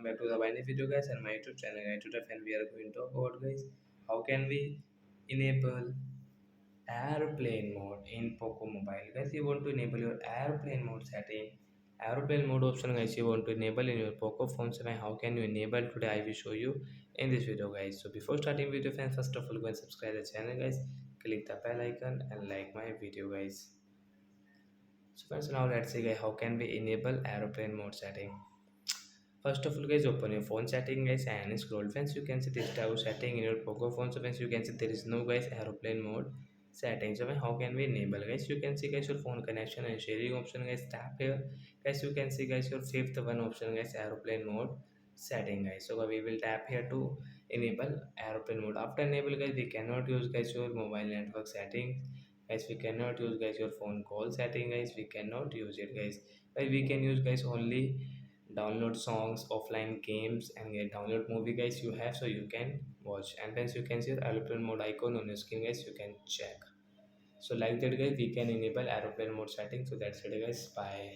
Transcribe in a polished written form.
back to the Vine video guys and my YouTube channel guys. Today and we are going to talk about guys how can we enable airplane mode in Poco Mobile. Guys, you want to enable your airplane mode setting. Aeroplane mode option guys you want to enable in your Poco phone 7. How can you enable today? I will show you in this video guys. So before starting video fans, first of all go and subscribe the channel guys. Click the bell icon and like my video guys. So friends, now let's see guys how can we enable aeroplane mode setting. First of all guys, open your phone setting guys and scroll. Friends, you can see this type of setting in your Poco phone. So friends, you can see there is no guys aeroplane mode setting. So how can we enable guys? You can see guys your phone connection and sharing option guys. Tap here guys. You can see guys your fifth one option guys, aeroplane mode setting guys. So we will tap here to enable aeroplane mode. After enable guys, we cannot use guys your mobile network settings guys. We cannot use guys your phone call setting guys. We cannot use it guys. But we can use guys only download songs, offline games, and get download movie guys you have, so you can watch. And then you can see the aeroplane mode icon on your screen guys, you can check. So like that guys, we can enable aeroplane mode setting. So that's it guys, bye.